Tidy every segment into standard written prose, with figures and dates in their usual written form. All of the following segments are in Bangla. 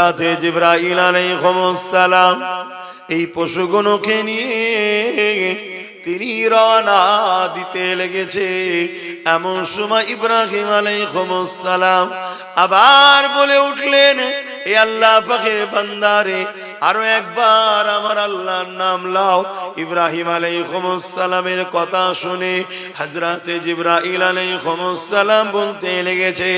হযরতে জিবরাইল আলাইহিস সালাম এই পশুগুলোকে নিয়ে তিনি রওনা দিতে লেগেছে। এমন সময় ইব্রাহিম আলাইহিস সালাম আবার বলে উঠলেন, এ আল্লাহ পাকের বান্দারে, আরো একবার আমার আল্লাহর নাম লাও। ইব্রাহিম আলাইহিস সালামের কথা শুনে হযরতে জিবরাইল আলাইহিস সালাম বলতে লেগেছে,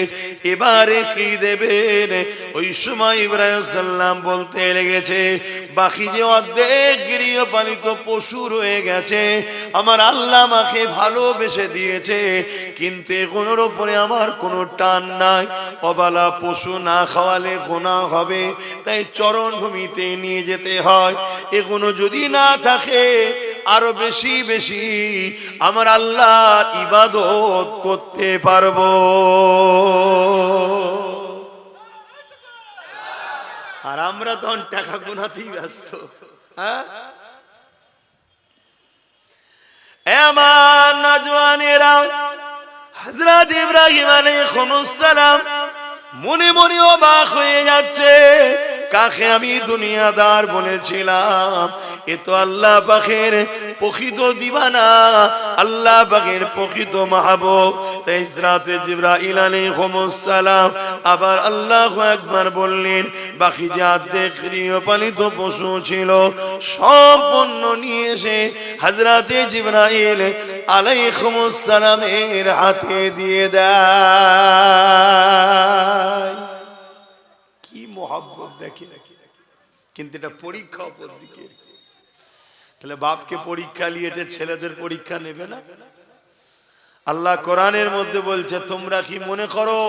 এবারে কি দেবেন? ওই সময় ইব্রাহিম সাল্লাম বলতে লেগেছে, বাকি যে অর্ধেক গৃহপালিত পশু রয়ে গেছে আমার আল্লাহ আমাকে ভালোবেসে দিয়েছে, কিন্তু এগুলোর উপরে আমার কোনো টান নাই। অবালা পশু না খাওয়ালে গুনাহ হবে, তাই চরণভূমিতে নিয়ে যেতে হয়। এগুলো যদি না থাকে আরো বেশি বেশি আমার আল্লাহর ইবাদত করতে পারবো। আর আমরা তখন টাকা গুনাতেই ব্যস্ত। হ্যাঁ, আমার নওজওয়ানেরা, হযরত ইব্রাহিম আলাইহিস সালাম মনে মনে অবাক হয়ে যাচ্ছে, কাকে আমি দুনিয়াদার বলেছিলাম, এ তো আল্লাহ পাকের প্রকৃত দিবানা, আল্লাহ পাকের প্রকৃত মাহবুব। তাই হযরত জিবরাইল আলাইহিস সালাম আবার আল্লাহু আকবার বললেন, বাকি যে অর্ধেক গৃহপালিত পশু ছিল সম্পূর্ণ নিয়ে এসে হযরত জিবরাইল আলাইহিস সালামের হাতে দিয়ে দেয়। কি মোহাব্বত দেখে! কিন্তু এটা পরীক্ষা অপর দিকে। তাহলে বাপকে পরীক্ষা নিয়েছে, ছেলেদের পরীক্ষা নেবে না? আল্লাহ কোরআনের মধ্যে বলছে, তোমরা কি মনে করো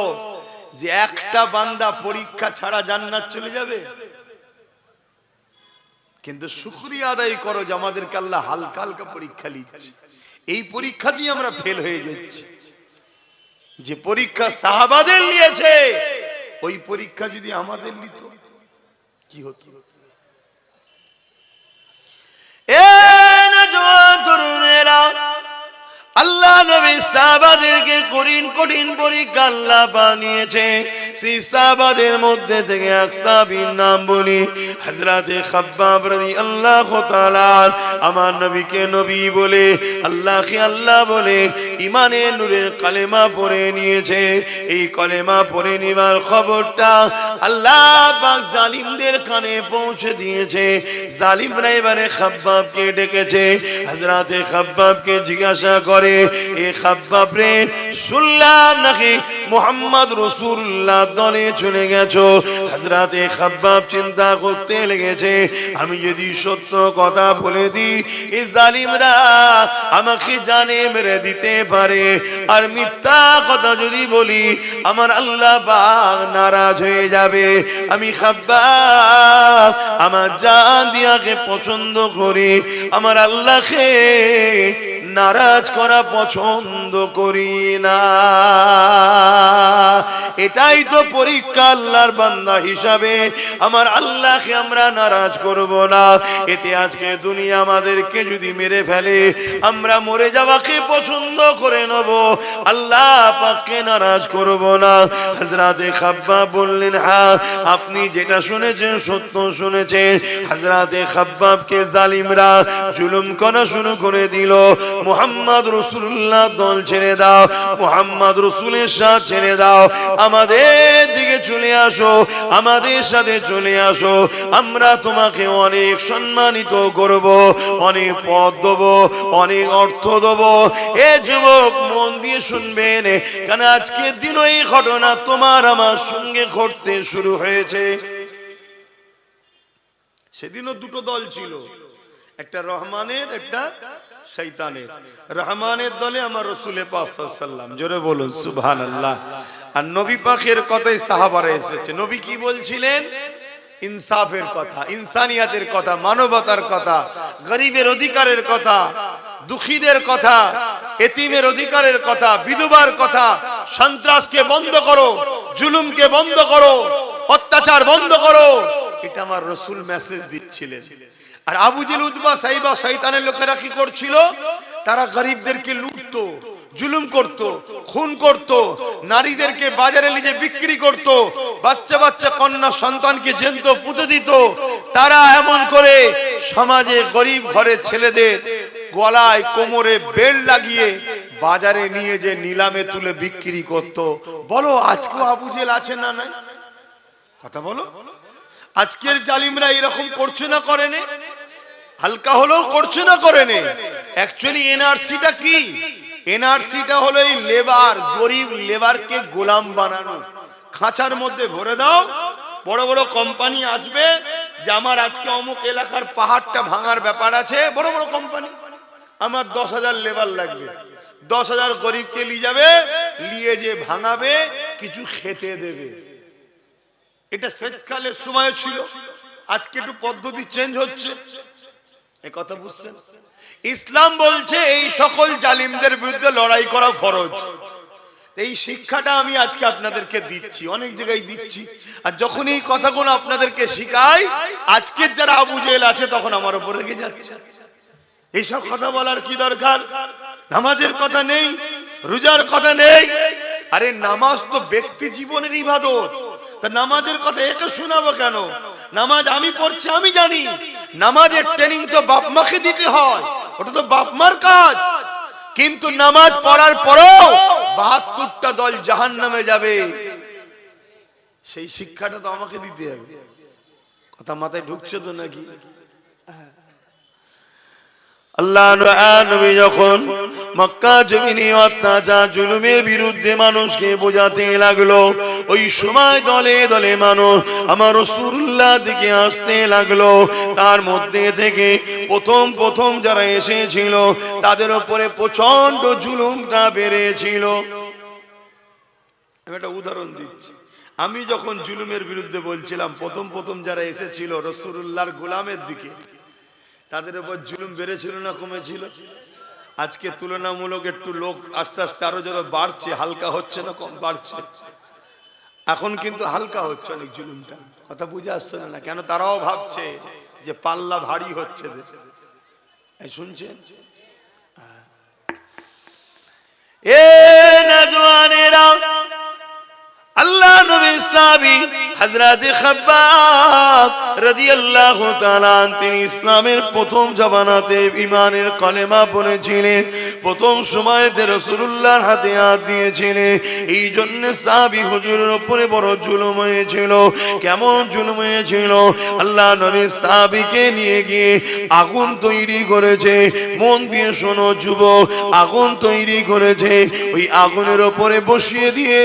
যে একটা বান্দা পরীক্ষা ছাড়া জান্নাত চলে যাবে? কিন্তু শুকরিয়া আদায় করো যে আমাদেরকে আল্লাহ হালকা হালকা পরীক্ষা নিচ্ছে। এই পরীক্ষা দিয়ে আমরা ফেল হয়ে যাচ্ছি। যে পরীক্ষা সাহাবাদের নিয়েছে, ওই পরীক্ষা যদি আমাদের নিত কি হতো? আল্লাহ নবী সাহাবাদেরকে কঠিন কঠিন পরীক্ষা আল্লাহ বানিয়েছে। সেই সাহাবাদের মধ্যে থেকে এক সাহাবীর নাম বলি, হযরতে খাব্বাব রাদিয়াল্লাহু তাআলা। আমার নবীকে নবী বলে, আল্লাহকে আল্লাহ বলে ঈমানের নূরের কালেমা পড়ে নিয়েছে। এই কালেমা পড়ে নেওয়ার খবরটা আল্লাহ পাক জালিমদের কানে পৌঁছে দিয়েছে। জালিমরা এবারে খাব্বাবকে ডেকেছে। হযরতে খাব্বাবকে জিজ্ঞাসা করে, এ খাব্বাব রে, শুনলাম নাকি মুহাম্মদ রাসূলুল্লাহ দলে চলে গেছো। হযরতে খাব্বাব চিন্তা করতে লেগেছে, আমি যদি সত্য কথা বলে দিই এই জালিমরা আমাকে জানে মেরে দিতে পারে, আর মিথ্যা কথা যদি বলি আমার আল্লাহ পাক নারাজ হয়ে যাবে। আমি খাব্বাব আমার জান দিয়াকে পছন্দ করি, আমার আল্লাহকে নারাজ করা পছন্দ করি না। এটাই তো পরীক্ষা আল্লাহর বান্দা হিসাবে। আমার আল্লাহকে আমরা নারাজ করব না। এতে আজকে দুনিয়া আমাদেরকে যদি মেরে ফেলে, আমরা মরে যাওয়াকে পছন্দ করে নেব, আল্লাহ পাককে নারাজ করব না। হযরতে খাব্বাব বললেন, হ্যাঁ আপনি যেটা শুনেছেন সত্য শুনেছেন। হযরতে খাব্বাবকে জালিমরা জুলুম করা শুরু করে দিল। মুহাম্মদ রাসূলুল্লাহ দল ছেড়ে দাও, মুহাম্মদ রাসূলের সাথে ছেড়ে দাও, আমাদের দিকে চলে আসো, আমাদের সাথে চলে আসো, আমরা তোমাকে অনেক সম্মানিত করব, অনেক পদ দেব, অনেক অর্থ দেব। এ যুবক মন দিয়ে শুনবেন, কারণ আজকের দিন এই ঘটনা তোমার আমার সঙ্গে ঘটতে শুরু হয়েছে। সেদিনও দুটো দল ছিল, একটা রহমানের, একটা শয়তানের। রহমানের দলে আমার রাসূল পাক সাল্লাল্লাহু আলাইহি ওয়াসাল্লাম, জোরে বলুন সুবহানাল্লাহ। আর নবী পাকের কথাই সাহাবারা এসেছে। নবী কি বলছিলেন? ইনসাফের কথা, ইনসানিয়াতের কথা, মানবতার কথা, গরিবের অধিকারের কথা, দুঃখীদের কথা, এতিমের অধিকারের কথা, বিধবার কথা। সন্ত্রাসকে বন্ধ করো, জুলুমকে বন্ধ করো, অত্যাচার বন্ধ করো, এটা আমার রাসূল মেসেজ দিচ্ছিলেন। আর আবু জেহেল, উতবা, সাইবা, শয়তানের লোকেরা কি করছিল? তারা গরিবদেরকে লুটতো, জুলুম করত, খুন করত, নারীদেরকে বাজারে নিয়ে বিক্রি করত, বাচ্চা বাচ্চা কন্যা সন্তানকে জ্যান্ত পুঁতে দিত। তারা এমন করে সমাজে গরিব ঘরের ছেলেদের গলায় কোমরে বেল্ট লাগিয়ে বাজারে নিয়ে যে নিলামে তুলে বিক্রি করত। বলো আজকেও আবু জেল আছে না নাই? কথা বলো। আজকের জালিমরা এরকম করছে না করেনে? হালকা হলেও করছে না করেনে? অ্যাকচুয়ালি এনআরসিটা কি? এনআরসিটা হলো এই লেবার, গরিব লেবারকে গোলাম বানানো। খাঁচার মধ্যে ভরে দাও, বড় বড় কোম্পানি আসবে যে আমার আজকে অমুক এলাকার পাহাড়টা ভাঙার ব্যাপার আছে, বড় বড় কোম্পানি, আমার 10,000 লেবার লাগবে, 10,000 গরিবকে নিয়ে যাবে, নিয়ে যে ভাঙাবে, কিছু খেতে দেবে। এটা শেষকালের সময় ছিল, আজকে একটু পদ্ধতি চেঞ্জ হচ্ছে। এই কথা বুঝছেন? ইসলাম বলছে এই সকল জালিমদের বিরুদ্ধে লড়াই করা ফরজ। এই শিক্ষাটা আমি আজকে আপনাদেরকে দিচ্ছি, অনেক জায়গায় দিচ্ছি। আর যখন এই কথাগুলো আপনাদেরকে শিখাই, আজকের যারা আবু জেহেল আছে তখন আমার উপর রেগে যাচ্ছে। এইসব কথা বলার কি দরকার? নামাজের কথা নেই, রোজার কথা নেই। আরে নামাজ তো ব্যক্তি জীবনের ইবাদত, তা নামাজের কথা একে শোনাবো কেন? নামাজ আমি পড়ছি, আমি জানি নামাজের ট্রেনিং তো বাপ মাকে দিতে হয়, ওটা তো বাপ মার কাজ। কিন্তু নামাজ পড়ার পরেও 72টা দল জাহান্নামে যাবে, সেই শিক্ষাটা তো আমাকে দিতে হবে। কথা মাথায় ঢুকছে তো নাকি? আল্লাহ নবী যখন মক্কা জমিনে অত্যাচার জুলুমের বিরুদ্ধে মানুষকে বোঝাতে লাগলো, ওই সময় দলে দলে মানুষ আমার রাসূলুল্লাহ দিকে আসতে লাগলো। তার মধ্যে থেকে প্রথম যারা এসেছিল তাদের উপরে প্রচন্ড জুলুমটা বেড়েছিল। আমি একটা উদাহরণ দিচ্ছি। আমি যখন জুলুমের বিরুদ্ধে বলছিলাম, প্রথম যারা এসেছিল রাসূলুল্লাহর গোলামের দিকে, তাদের উপর জুলুম বেড়েছিল না কমেছিল? আজকে তুলনামূলক একটু লোক আস্তে আস্তে আরো যারা বাড়ছে, হালকা হচ্ছে না কম বাড়ছে? এখন কিন্তু হালকা হচ্ছে অনেক জুলুমটা। কথা বুঝে আসছে না? কেন? তারাও ভাবছে যে পাল্লা ভারী হচ্ছে। শুনছেন? এ নওজওয়ানেরা, আল্লাহ নবীর সাহাবী হযরত খাব্বাব রাদিয়াল্লাহু তাআলা তিনি ইসলামের প্রথম জামানাতে ঈমানের কলেমা পড়েছিলেন। প্রথম সময়তে রাসূলুল্লাহর হাতে হাত দিয়েছিলেন। এই জন্য সাহাবী হুজুরের উপরে বড় জুলুম হয়েছিল। কেমন জুলুম হয়েছিল? আল্লাহ নবীর সাহাবীকে নিয়ে গিয়ে আগুন তৈরি করেছে। মন দিয়ে শোনো যুবক, আগুন তৈরি করেছে। ওই আগুনের উপরে বসিয়ে দিয়ে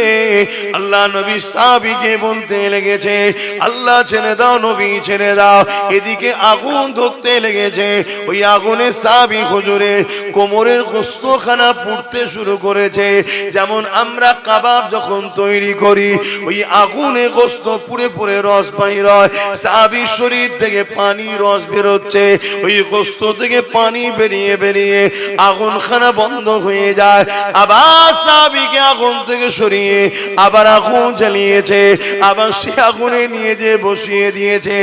আল্লাহ নবী সাহাবীকে বলতে লেগেছে, আল্লাহ ছেড়ে দাও, নবী ছেড়ে দাও। এদিকে আগুন ধরতে লেগেছে। ওই আগুনে সাহাবী হুজুরের কোমরের গোশতখানা পুড়তে শুরু করেছে। যেমন আমরা কাবাব যখন তৈরি করি, ওই আগুনে গোশত পুড়ে পুড়ে রস বাইর হয়, সাহাবীর শরীর থেকে পানি রস বেরোচ্ছে। ওই গোশত থেকে পানি বেরিয়ে বেরিয়ে আগুনখানা বন্ধ হয়ে যায়। আবার সাহাবীকে আগুন থেকে সরিয়ে আবার আগুন জ্বালিয়েছে, আবার সে আগুনে নিয়ে যে বসিয়ে দিয়েছে।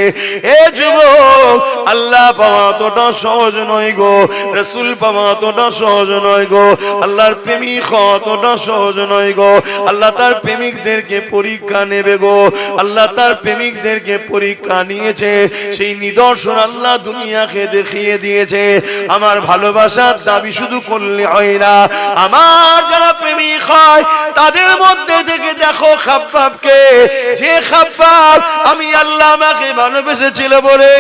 এ যুবক, আল্লাহ পাওয়া তোটা সহজ নয় গো, রাসূল পাওয়া তোটা সহজ নয় গো, আল্লাহর প্রেমিক হওয়া তোটা সহজ নয় গো। আল্লাহ তার প্রেমিকদেরকে পরীক্ষা নেবে গো। আল্লাহ তার প্রেমিকদেরকে পরীক্ষা নিয়েছে, সেই নিদর্শন আল্লাহ দুনিয়াকে দেখিয়ে দিয়েছে। আমার ভালোবাসার দাবি শুধু করলে হয় না, আমার যারা প্রেমিক হয় তাদের মধ্যে থেকে দেখো খাব্বাবকে, যে খাব্বাব আমি আল্লাহ আমাকে ভালোবেসেছিল বলে,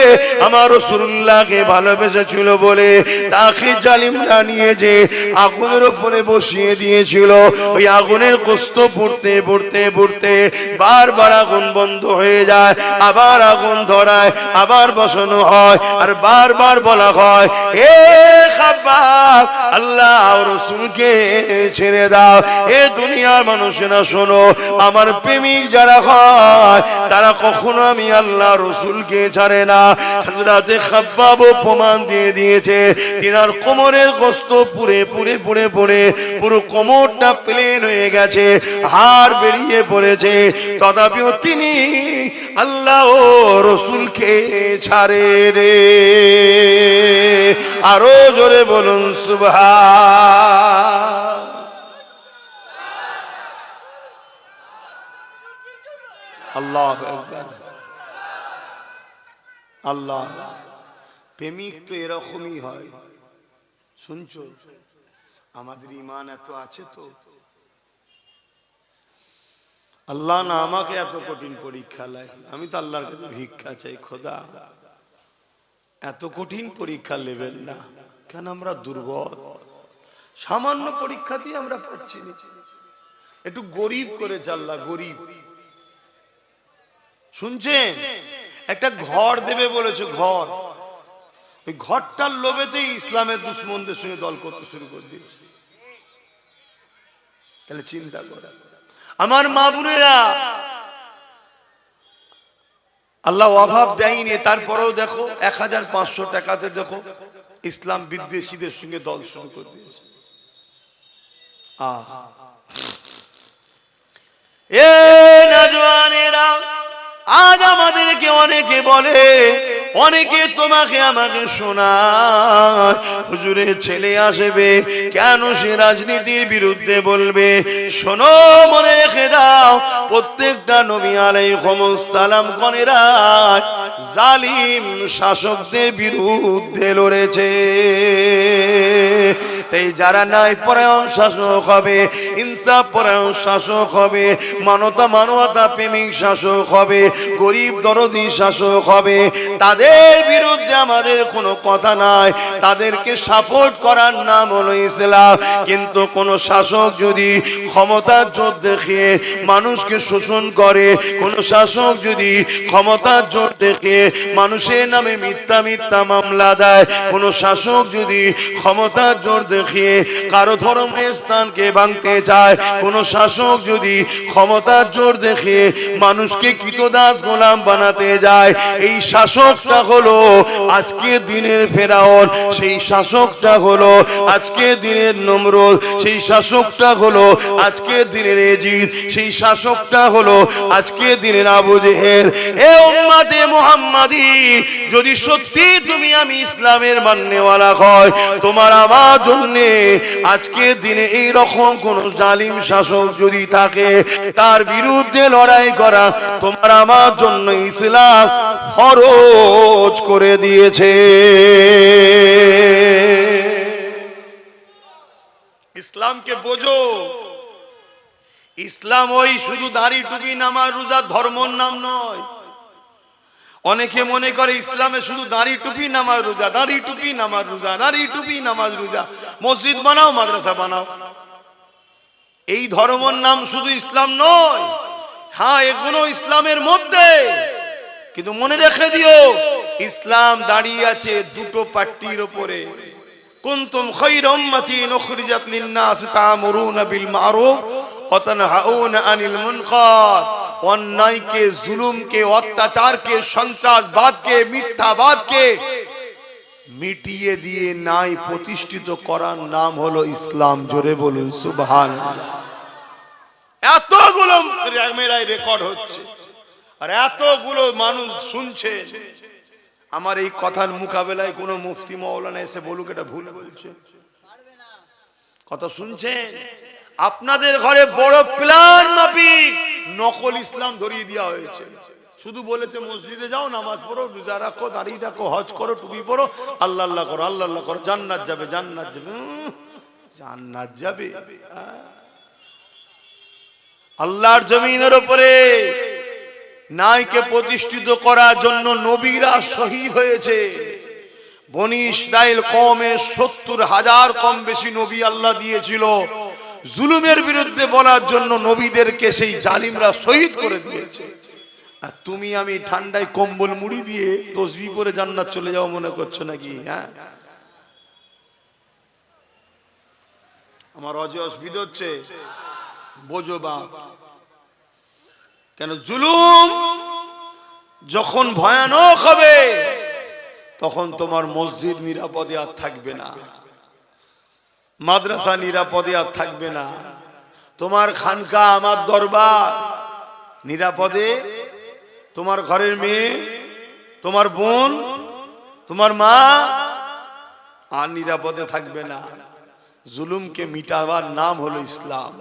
আমার রাসূলুল্লাহকে ভালোবেসেছিল বলে, তাকে জালিমরা নিয়ে যে আগুনের উপরে বসিয়ে দিয়েছিল। ওই আগুনের কষ্ট পড়তে পড়তে পড়তে বারবার আগুন বন্ধ হয়ে যায়, আবার আগুন ধরায়, আবার বসানো হয়, আর বারবার বলা হয়, এ খাব্বাব আল্লাহ রাসূলকে ছেড়ে দাও। এ দুনিয়ার মানুষেরা শোনো, আমার প্রেমিক যারা হয় তারা কখনো আমি আল্লাহ রাসূলকে ছাড়ে না। হযরতে খাব্বাব প্রমাণ দিয়ে দিয়েছে, তিনার কোমরের গোশত পুড়ে পুড়ে পুড়ে পুড়ে পুরো কোমরটা প্লেন হয়ে গেছে, হাড় বেরিয়ে পড়েছে, তথাপিও তিনি আল্লাহ ও রাসূলকে ছাড়ে রে। আরো জোরে বলুন সুবহান। আল্লাহু আকবার। আল্লাহ, প্রেমিক তো এরকমই হয়। শুনছো, আমাদের ঈমান এত আছে তো। আল্লাহ না আমাকে এত কঠিন পরীক্ষা লাই, আমি তো আল্লাহর কাছে ভিক্ষা চাই, খোদা এত কঠিন পরীক্ষা নেবেন না। কেন আমরা দুর্বল, সামান্য পরীক্ষাতেই আমরা পাচ্ছি না। একটু গরিব করেছে আল্লাহ, গরিব। শুনছেন, একটা ঘর দেবে বলেছে, ঘর। ওই ঘরটার লোভেতেই ইসলামের দুশ্মনদের সঙ্গে দল করতে শুরু করে দিয়েছে। তাহলে চিন্তা করে আমার মা বোনেরা, আল্লাহ অভাব দেয়নি, তারপরেও দেখো 1500 টাকাতে দেখো ইসলাম বিদ্বেষীদের সঙ্গে দল শুরু করে দিয়েছে। এ নওজওয়ানেরা, আজ আমাদেরকে অনেকে বলে, অনেকে তোমাকে আমাকে শোনায়, হুজুরের ছেলে আসবে কেন সে রাজনীতির বিরুদ্ধে বলবে? শোনো, মনে রেখে দাও, প্রত্যেকটা নবী আলাইহিস সালাম গণেরা জালিম শাসকদের বিরুদ্ধে লড়েছে। তাই যারা ন্যায় পরায়ণ শাসক হবে, ইনসাফ পরায়ণ শাসক হবে, মানবতা প্রেমিক শাসক হবে, গরিব দরদি শাসক হবে, তাদের বিরুদ্ধে আমাদের কোনো কথা নাই। তাদেরকে সাপোর্ট করার নাম হলো ইসলাম। কিন্তু কোন শাসক যদি ক্ষমতার জোর দেখিয়ে মানুষকে শোষণ করে, কোন শাসক যদি ক্ষমতার জোর দেখিয়ে মানুষের নামে মিথ্যা মামলা দেয়, কোন শাসক যদি ক্ষমতার জোর দেখিয়ে কারো ধর্মের স্থানকে ভাঙতে চায়, কোন শাসক যদি ক্ষমতার জোর দেখিয়ে মানুষকে কৃতদাস গোলাম বানাতে যায়, এই শাসকটা হলো আজকে দিনের ফেরাউন, সেই শাসকটা হলো আজকে দিনের নমরুদ, সেই শাসকটা হলো আজকে দিনের এজিদ, সেই শাসকটা হলো আজকে দিনের আবু জেহেল। এ উম্মতে মুহাম্মাদি, যদি সত্যি তুমি আমি ইসলামের মাননেওয়ালা হয়, তোমার আমার জন্য আজকে দিনে এই রকম কোন জালিম শাসক যদি থাকে, তার বিরুদ্ধে লড়াই করা তোমার আমার জন্য ইসলাম ফরজ করে দিয়েছে। ইসলামকে বোঝো। ইসলাম ওই শুধু দাড়ি টুপি নামাজ রোজা ধর্মর নাম নয়। অনেকে মনে করে ইসলামে শুধু দাড়ি টুপি নামাজ রোজা, দাড়ি টুপি নামাজ রোজা, দাড়ি টুপি নামাজ রোজা, মসজিদ বানাও মাদ্রাসা বানাও। এই ধর্মের নাম শুধু ইসলাম নয়। হ্যাঁ, এগুলো ইসলামের মধ্যে, কিন্তু মনে রেখে দিও, ইসলাম দাঁড়িয়ে আছে দুটো পাট্টির উপরে। কুনতুম খায়রা উম্মাতিন উখরিজাত লিন-নাস তা'মুরুনা বিল মা'রুফ ওয়া তানহাউনা আনিল মুনকার। অন্যায়কে, জুলুমকে, অত্যাচারকে, সন্ত্রাসবাদকে, মিথ্যাবাদকে মিটিয়ে দিয়ে ন্যায় প্রতিষ্ঠিত করার নাম হলো ইসলাম। জোরে বলুন সুবহানাল্লাহ। এতগুলো ক্যামেরায় রেকর্ড হচ্ছে আর এতগুলো মানুষ শুনছে। আমার এই কথার মোকাবেলায় কোনো মুফতি মাওলানা এসে বলুক এটা ভুল বলছে, কথা শুনছেন? আপনাদের ঘরে বড় প্ল্যান মাফিক নকল ইসলাম ধরিয়ে দেওয়া হয়েছে। শুধু বলেছে মসজিদে যাও, নামাজ পড়ো, রোজা রাখো, দাড়ি রাখো, হজ করো, টুপি পরো, আল্লাহ আল্লাহ করো, আল্লাহ আল্লাহ করো, জান্নাত যাবে, জান্নাত যাবে, জান্নাত যাবে। আল্লাহর জমিনের উপরে ন্যায়কে প্রতিষ্ঠিত করার জন্য নবীরা শহীদ হয়েছে। বনি ইসরাইল কওমে 70,000 কম বেশি নবী আল্লাহ দিয়েছিল। জুলুমের বিরুদ্ধে বলার জন্য নবীদেরকে সেই জালিমরা শহীদ করে দিয়েছে। আর তুমি আমি ঠান্ডায় কম্বল মুড়ি দিয়ে তসবিহ পরে জান্নাত চলে যাও মনে করছো নাকি? হ্যাঁ, আমার অসুবিধা হচ্ছে, বোঝো বাপ। কেন? জুলুম যখন ভয়ানক হবে তখন তোমার মসজিদ নিরাপদে আর থাকবে না, মাদ্রাসা নিরাপদে আর থাকবে না, তোমার খানকা আমার দরবার নিরাপদে, তোমার ঘরের মেয়ে, তোমার বোন, তোমার মা আর নিরাপদে থাকবে না। জুলুমকে মিটাবার নাম হলো ইসলাম।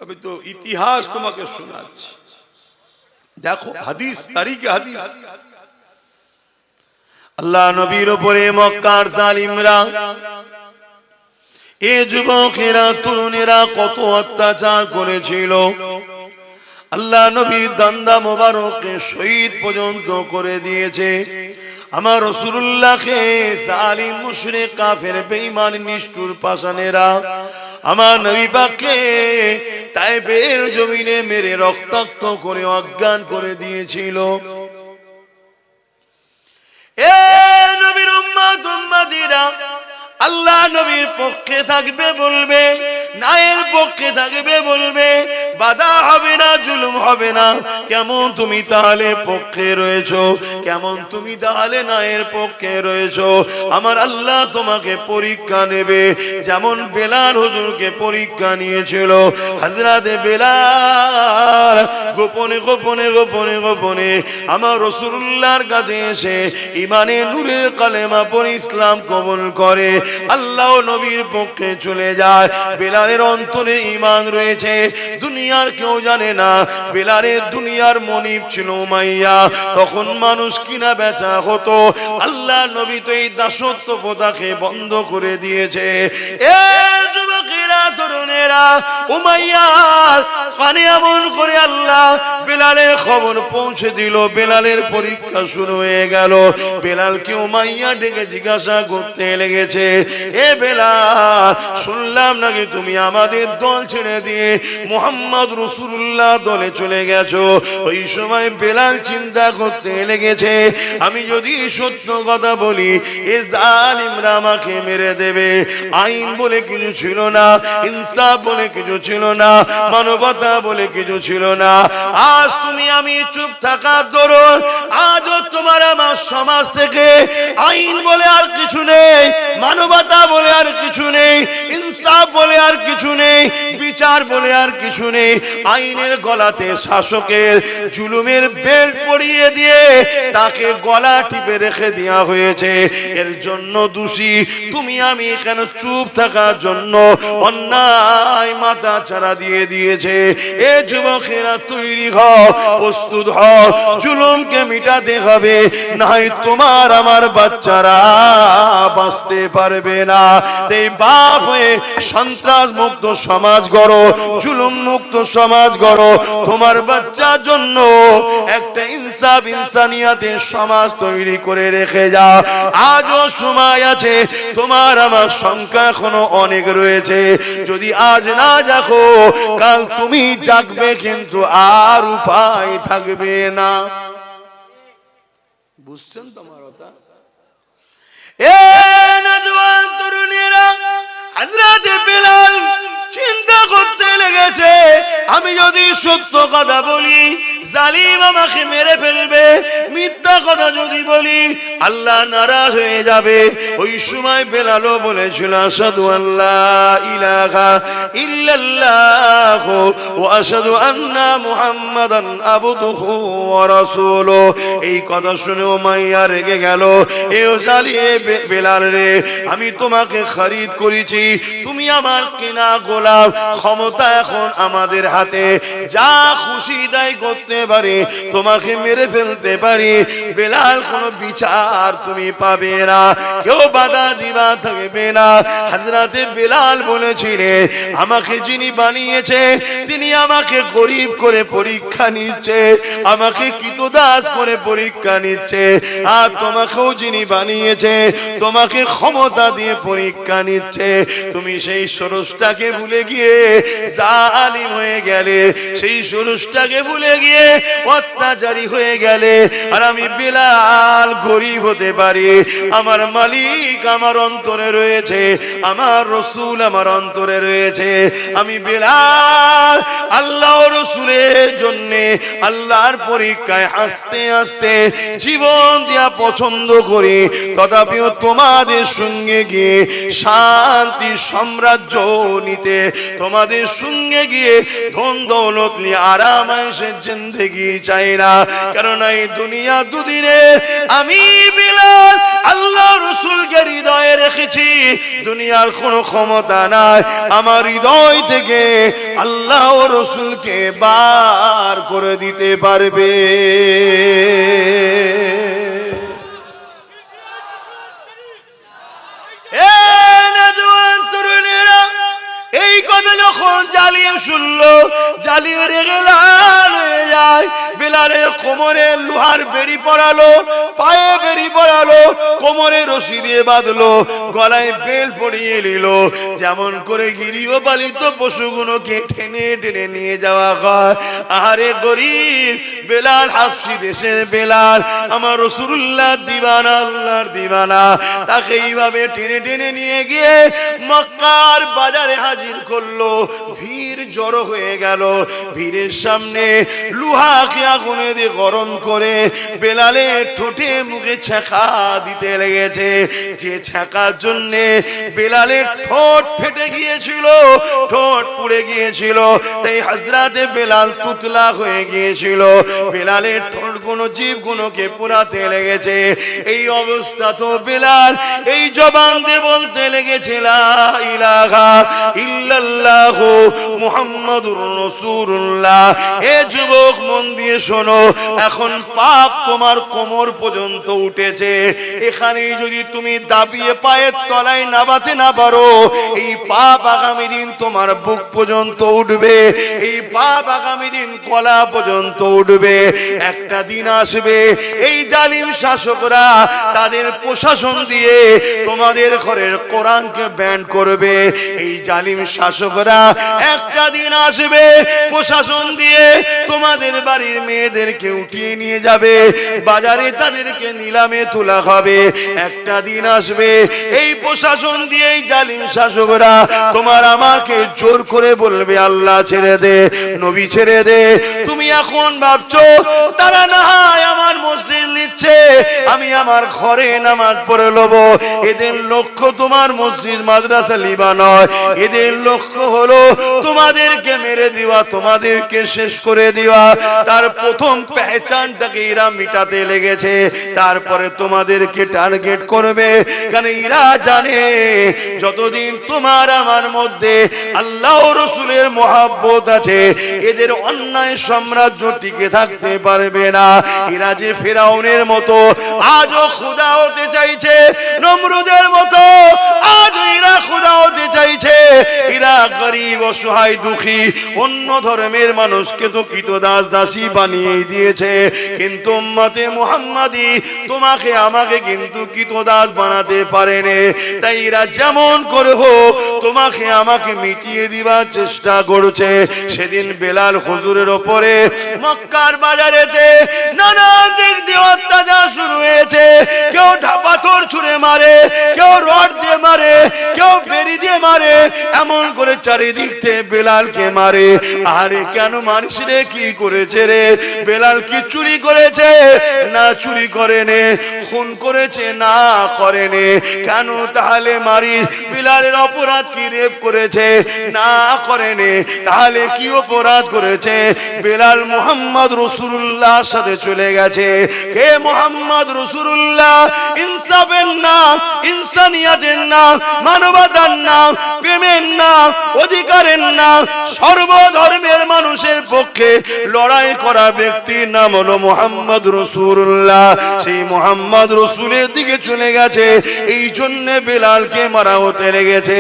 আমি তো ইতিহাস তোমাকে শোনাচ্ছি। দেখো হাদিস, তারিখে হাদিস। আল্লাহ নবীর উপরে মক্কার জালিমরা, এ যুবকেরা, তরুণেরা কত অত্যাচার করেছিল। আল্লাহ নবীর দান্দা মোবারককে শহীদ পর্যন্ত করে দিয়েছে। আমার রাসূলুল্লাহকে জালিম মুশরিক কাফের বেঈমান নিষ্ঠুর পাষাণেরা আমার নবী পাককে তায়েফের জমিনে মেরে রক্তাক্ত করে অজ্ঞান করে দিয়েছিল। এ নবীর উম্মত উম্মতিরা, আল্লাহ নবীর পক্ষে থাকবে বলবে, নায়ের পক্ষে থাকবে বলবে, বাধা হবে না, জুলুম হবে না। কেমন তুমি তাহলে পক্ষে রয়েছো? কেমন তুমি তাহলে নায়ের পক্ষে রয়েছো? আমার আল্লাহ তোমাকে পরীক্ষা নেবে, যেমন বেলাল হুজুরকে পরীক্ষা নিয়েছিল। হযরতে বেলাল গোপনে গোপনে গোপনে গোপনে আমার রাসূলুল্লাহর কাছে এসে ইমানে নূরের কালেমা পড়ে ইসলাম কবুল করে, আল্লাহ নবীর পক্ষে চলে যায়। বেলালের অন্তরে ঈমান রয়েছে, দুনিয়ার কেউ জানে না। বেলালের দুনিয়ার মনিব ছিল উমাইয়া, তখন মানুষ কিনা বেচা হতো। আল্লাহ নবী তো এই দাসত্ব প্রথাকে বন্ধ করে দিয়েছে। এ যুবকেরা, তরুণেরা, উমাইয়ার কানে এমন করে আল্লাহ বেলালের খবর পৌঁছে দিল। বেলালের পরীক্ষা শুরু হয়ে গেল। বেলালকে উমাইয়া ডেকে জিজ্ঞাসা করতে লেগেছে, এ বেলাল, শুনলাম নাকি তুমি আমাদের দল ছেড়ে দিয়ে মুহাম্মদ রাসূলুল্লাহ দলে চলে গেছো। ওই সময় বেলাল চিন্তা করতে লেগেছে, আমি যদি সত্য কথা বলি এ জালিমরা আমাকে মেরে দেবে। আইন বলে কিছু ছিল না, ইনসাফ বলে কিছু ছিল না, মানবতা বলে কিছু ছিল না। আজ তুমি আমি চুপ থাকার দরুন আজও তোমার আমার সমাজ থেকে আইন বলে আর কিছু নেই, মানবতা বলে আর কিছু নেই, ইনসাফ বলে আর কিছু নেই, বিচার বলে আর কিছু নেই। আইনের গলাতে শাসকের জুলুমের বেল্ট পরিয়ে দিয়ে তাকে গলা টিপে রেখে দেওয়া হয়েছে। এর জন্য দোষী তুমি আমি কেন চুপ থাকার জন্য অন্যায় মাথা চারা দিয়ে দিয়েছে। এ যুবকেরা তৈরি হও, প্রস্তুত হও, জুলুমকে মিটাতে হবে, নাই তোমার আমার বাচ্চারা বাঁচতে পারবে না। তাই বাপ হয়ে সন্ত্রাস মুক্ত সমাজ গড়ো, জুলুম মুক্ত সমাজ গড়ো। তোমার বাচ্চার জন্য একটা ইনসাফ ইনসানিয়াতের সমাজ তৈরি করে রেখে যাও। আজও সময় আছে, তোমার আমার সংখ্যা এখনো অনেক রয়েছে। যদি আজ না জাগো, কাল তুমি জাগবে, কিন্তু আর উপায় থাকবে না। বুঝছেন তোমার কথা? এ নওজোয়ান তরুণেরা, হযরতে বেলাল চিন্তা করতে লেগেছে, আমি যদি সত্য কথা বলি জালিম আমাকে মেরে ফেলবে, মিথ্যা কথা যদি বলি আল্লাহ নারাজ হয়ে যাবে। ওই সময় বেলালও বলেছিল, আশহাদু আল্লা ইলাহা ইল্লাল্লাহ ওয়া আশহাদু আন্না মুহাম্মাদান আবদুহু ওয়া রাসূলুহু। এই কথা শুনে উমাইয়া রেগে গেল, এ জালিম বেলাল রে, আমি তোমাকে খরিদ করেছি, তুমি আমার কেনা গোলাম, ক্ষমতা এখন আমাদের হাতে, যা খুশি তাই করতে পারি, তোমাকে মেরে ফেলতে পারি। বেলাল, কোনো বিচার তুমি পাবে না, কেউ বাধা দিবা থাকবে না। হযরতে বেলাল বলেছিলেন, আমাকে যিনি বানিয়েছে তিনি আমাকে গরিব করে পরীক্ষা নিচ্ছে, আমাকে কৃতদাস করে পরীক্ষা নিচ্ছে। আর তোমাকেও যিনি বানিয়েছে তোমাকে ক্ষমতা দিয়ে পরীক্ষা নিচ্ছে। তুমি সেই ষোড়শটাকে ভুলে গিয়ে জালিম হয়ে গেলে, সেই ষোড়শটাকে ভুলে গিয়ে অত্যাচারী হয়ে গেলে। আর আমি বেলাল গরিব হতে পারি, আমার মালিক আমার অন্তরে রয়েছে, আমার রাসূল আমার অন্তরে রয়েছে। আমি বেলাল আল্লাহ রাসূলের জন্য আল্লাহর পরীক্ষায় আস্তে আস্তে জীবন দেয়া পছন্দ করি, তথাপিও তোমাদের সঙ্গে গিয়ে শান্তি সাম্রাজ্য নিতে, তোমাদের সঙ্গে গিয়ে ধন দৌলত নিয়ে আরাম আয়েশের জিন্দেগি চাই না, কারণ এই দুনিয়া দুদিনে। আমি বিলাল আল্লাহ রাসূলকে হৃদয়ে রেখেছি, দুনিয়ার কোনো ক্ষমতা নাই আমার হৃদয় থেকে আল্লাহ ও রাসূলকে বার করে দিতে পারবে। এই কথা যখন জালিম শুনলো, জালিম রেগে লাল হয়ে যায়। বেলালের কোমরে লোহার বেড়ি পরালো, পায়ে বেড়ি পরালো, কোমরে রশি দিয়ে বাঁধলো, গলায় বেল পরিয়ে নিল। যেমন করে গৃহপালিত পশুগুলোকে টেনে টেনে নিয়ে যাওয়া হয়। আরে গরিব বেলাল, হাফসি দেশের বেলাল, আমার রাসূলুল্লাহ দিওয়ানা, আল্লাহর দিওয়ানা, তাকে এইভাবে টেনে টেনে নিয়ে গিয়ে মক্কার বাজারে হাজির করলো। ভিড় জড়ো হয়ে গেল। ভিড়ের সামনে লোহাকে আগুনে দিয়ে গরম করে বেলালের ঠোঁটে মুখে ছ্যাঁকা দিতে লেগেছে। যে ছ্যাঁকার জন্য বেলালের ঠোঁট ফেটে গিয়েছিল, ঠোঁট পুড়ে গিয়েছিল, তাই হযরতে বেলাল তুতলা হয়ে গিয়েছিল। বেলালের ঠোঁট গুলো, জীব গুলোকে পোড়াতে লেগেছে। এই অবস্থা তো বেলাল এই জবান দিয়ে বলতে লেগেছে, লা ইলাহা ইল্লাল্লাহু মুহাম্মাদুর রাসূলুল্লাহ। এ যুবক, মন দিয়ে শোনো, এখন পাপ তোমার কোমর পর্যন্ত উঠেছে। এখানেই যদি তুমি দাবিয়ে পায়ের তলায় নামাতে না পারো, এই পাপ আগামী দিন তোমার বুক পর্যন্ত উঠবে, এই পাপ আগামী দিন গলা পর্যন্ত উঠবে। একটা দিন আসবে এই জালিম শাসকরা তাদের প্রশাসন দিয়ে তোমাদের ঘরের কোরআনকে ব্যান করবে। এই জালিম শাসকরা একটা দিন আসবে প্রশাসন দিয়ে তোমাদের বাড়ির মেয়েদেরকে উঠিয়ে নিয়ে যাবে, বাজারে তাদেরকে নিলামে তোলা হবে। একটা দিন আসবে এই প্রশাসন দিয়ে এই জালিম শাসকরা তোমার আমাকে জোর করে বলবে, আল্লাহ ছেড়ে দে, নবী ছেড়ে দে। তুমি এখন ভাবছো তারা না হয় আমার মসজিদ নিচ্ছে, আমি আমার ঘরে নামাজ পড়ে লব। এদের লক্ষ্য তোমার মসজিদ মাদ্রাসা লিবা নয়, এদের লক্ষ্য হলো তোমাদেরকে মেরে দেওয়া, তোমাদেরকে শেষ করে দেওয়া। তার প্রথম পেহচানটাকে এরা মিটাতে লেগেছে, তারপরে তোমাদেরকে টার্গেট করবে। কারণ এরা জানে যতদিন তোমার আমার মধ্যে আল্লাহ ও রাসূলের মহব্বত আছে, এদের অন্যায় সাম্রাজ্য টিকে থাকতে পারবে না। এরা যে ফেরাউনের মতো আজও খোদা হতে চাইছে, নমরুদের মতো আজ এরা খোদা হতে চাইছে। এরা গরিব, অসহায়, দুঃখী অন্য ধর্মের মানুষকে তো কৃতদাস দাসী বানিয়ে দিয়েছে, কিন্তু উম্মতে মুহাম্মাদি তোমাকে আমাকে কিন্তু কৃতদাস বানাতে পারেনি। তাই এরা যেমন করে হোক তোমাকে আমাকে মিটিয়ে দিবার চেষ্টা করছে। সেদিন বেলাল হুজুরের ওপরে মক্কার বাজারেতে নানা দিক দিয়ে অত্যাচার শুরু হয়েছে। কেউ পাথর ছুঁড়ে মারে, কেউ রড দিয়ে মারে, কেউ বেড়ি দিয়ে মারে, এমন করে চারিদিক থেকে বেলালকে মারে। আরে কেন মারিস রে? কি করেছে রে? বেলাল কি চুরি করেছে? না, চুরি করেনি। খুন করেছে? না, করেনি। কেন তাহলে মারিস? বেলালের অপরাধ কি? রেপ করেছে? না, করেনি। তাহলে কি অপরাধ করেছে? বেলাল মুহাম্মদ রাসূলুল্লাহর সাথে চলে গেছে। কে মুহাম্মদ রাসূলুল্লাহ? ইনসাফের নাম, ইনসানিয়াতের নাম, মানবতার নাম, প্রেমের নাম, অধিকারের নাম, সর্বধর্মের মানুষের পক্ষে লড়াই করা ব্যক্তির নাম হলো মুহাম্মদ রাসূলুল্লাহ। সেই মুহাম্মদ রাসূলের দিকে চলে গেছে, এই জন্য বেলালকে মারা হতে লেগেছে।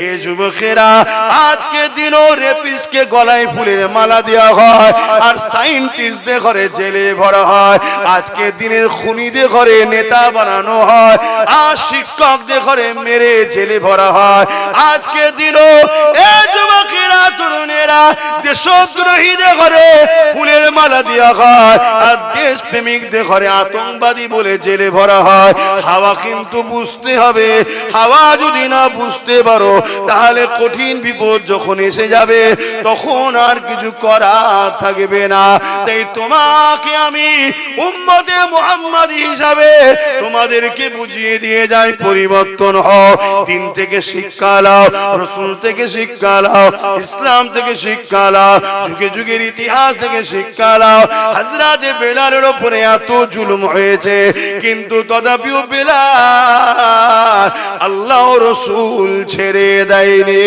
এই যুবকেরা আজকে দিনও রেপিসকে গলায় ফুলের মালা দেওয়া হয়, আর সায়েন্টিস্টদের ঘরে জেলে ভরা হয়। আজকে দিনের খুনিদের ঘরে নেতা বানানো হয়, আর শিক্ষকদের ঘরে মেরে জেলে ভরা হয়। আজকে দিনও এই যুবকেরা, তরুণেরা দেশদ্রোহীদের ঘরে ফুলের মালা দেওয়া হয়, আর দেশপ্রেমিকদের ঘরে আতঙ্কবাদী বলে জেলে ভরা হয়। হাওয়া কিন্তু বুঝতে হবে, হাওয়া যদি না বুঝতে পারো তাহলে কঠিন বিপদ যখন এসে যাবে তখন আর কিছু করা থাকবে না। তাই তোমাকে আমি উম্মতে মুহাম্মাদী হিসাবে তোমাদেরকে বুঝিয়ে দিয়ে যাই, পরিবর্তন হও, দিন থেকে শিক্ষা নাও, রাসূল থেকে শিক্ষা নাও, ইসলাম থেকে শিক্ষা নাও, যুগে যুগের ইতিহাস থেকে শিক্ষা নাও। হযরত বেলালের উপরে এত জুলুম হয়েছে কিন্তু তথাপিও বেলাল আল্লাহ রাসূল ছেড়ে দেয়নি।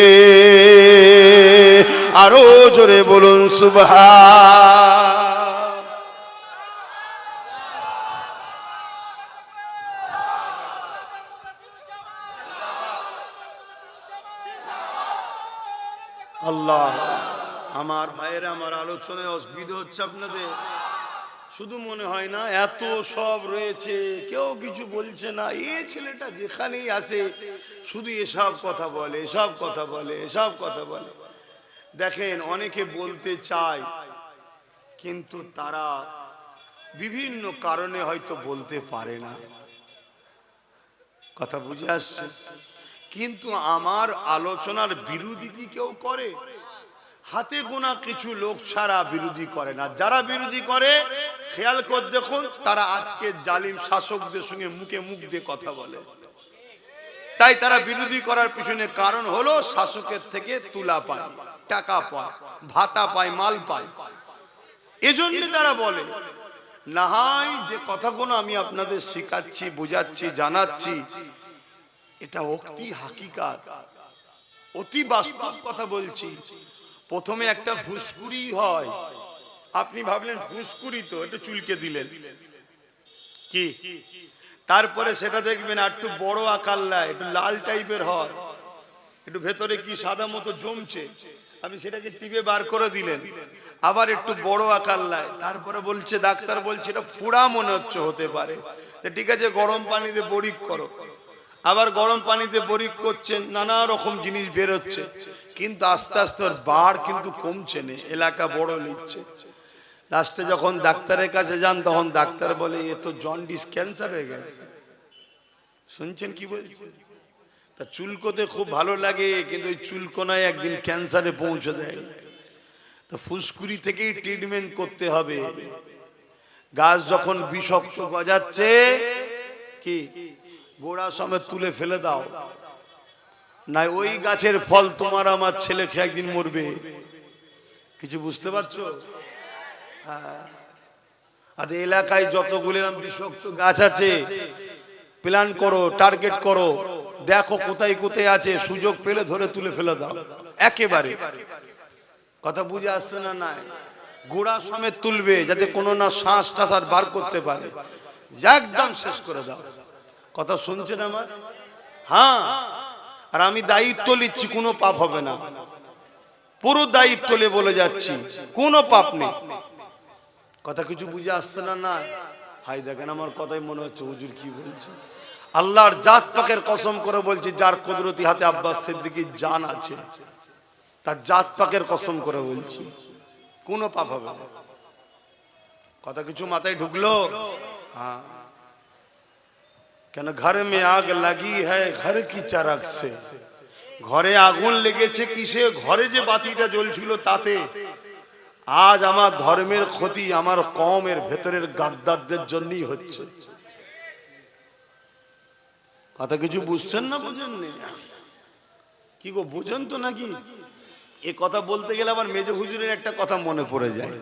আরো জোরে বলুন সুবহান। আল্লাহ, আমার ভাইয়েরা, আমার আলোচনায় অসুবিধা হচ্ছে আপনাদের? শুধু মনে হয় না এত সব রয়েছে কেউ কিছু বলছে না, এই ছেলেটা যেখানেই আসে শুধু এসব কথা বলে, এসব কথা বলে, এসব কথা বলে। দেখেন, অনেকে বলতে চায় কিন্তু তারা বিভিন্ন কারণে হয়তো বলতে পারে না। কথা বুঝে আসছে? কিন্তু আমার আলোচনার বিরোধী কি কেউ করে? হাতে গোনা কিছু লোক ছাড়া বিরোধী করে না। যারা বিরোধী করে খেয়াল করে দেখুন, তারা আজকে জালিম শাসকদের সঙ্গে মুখে মুখ দিয়ে কথা বলে। তাই তারা বিরোধী করার পিছনে কারণ হলো শাসকের থেকে তুলা পায়, টাকা পায়, ভাতা পায়, মাল পায়, এজন্য তারা বলে। না হয় যে কথাগুলো আমি আপনাদের শেখাচ্ছি, বোঝাচ্ছি, জানাচ্ছি, এটা অতি হাকিকাত, অতি বাস্তব কথা বলছি। প্রথমে একটা ফুসকুড়ি হয়, আপনি ভাবলেন ফুসকুড়ি তো একটু চুলকে দিলেন কি, তারপরে সেটা দেখবেন একটু বড় আকার লায়, একটু লাল টাইপের হয়, একটু ভেতরে কি সাদা মতো জমছে, আপনি সেটাকে টিপে বার করে দিলেন, আবার একটু বড় আকার লায়, তারপরে বলছে ডাক্তার বলছে এটা ফোড়া মনে হচ্ছে, হতে পারে, ঠিক আছে গরম পানিতে বরিক করো। আবার গরম পানিতে বরিক করছেন, নানা রকম জিনিস বেরোচ্ছে, কিন্তু আস্তে আস্তে ওর বার কিন্তু কমছে না, এলাকা বড় নিচ্ছে। লাস্টে যখন ডাক্তারের কাছে যান তখন ডাক্তার বলে এ তো জন্ডিস, ক্যান্সার হয়ে গেছে। শুনছেন কি বলছেন? তা চুলকোতে খুব ভালো লাগে, কিন্তু ওই চুলকোনায় একদিন ক্যান্সারে পৌঁছে দেয়। তো ফুসকুড়ি থেকেই ট্রিটমেন্ট করতে হবে। গাছ যখন বিষাক্ত গজাচ্ছে কি গোড়া সমেত তুলে ফেলে দাও, না ওই গাছের ফল তোমার আমার ছেলে খেয়ে একদিন মরবে। কিছু বুঝতে পারছো? আর এলাকায় যতগুলো বিষাক্ত গাছ আছে প্ল্যান করো, টার্গেট করো, দেখো কোথায় কোথায় আছে, সুযোগ পেলে ধরে তুলে ফেলে দাও একেবারে। কথা বুঝে আসছে না? নাই গোড়া সমেত তুলবে যাতে কোনো না শ্বাস টাস আর বার করতে পারে, একদম শেষ করে দাও। কথা শুনছেন আমার? হ্যাঁ, আর আমি দায়িত্ব নিচ্ছি, কোনো পাপ হবে না, পুরো দায়িত্ব নিয়ে বলে যাচ্ছি, কোনো পাপ নেই। কথা কিছু বুঝে আসছে না? না হাই দেখেন আমার কথাই মনে হচ্ছে হুজুর কি বলছে। আল্লাহর জাত পাকের কসম করে বলছি, যার কুদরতি হাতে আব্বাস সিদ্দিকীর জান আছে, তার জাত পাকের কসম করে বলছি, কোনো পাপ হবে না। কথা কিছু মাথায় ঢুকলো? হ্যাঁ। কেন ঘর মে আগ লাগি হ্যায় ঘর কি চারাক সে, ঘরে আগুন লেগেছে কিসে? ঘরে যে বাতিটা জ্বলছিল তাতে। আজ আমার ধর্মের ক্ষতি আমার কওমের ভেতরের গাদ্দারদের জন্যই হচ্ছে। কথা কিছু বুঝছেন না? বুঝেন কি গো, বুঝেন তো নাকি? এ কথা বলতে গেলে আবার মেজো হুজুরের একটা কথা মনে পড়ে যায়,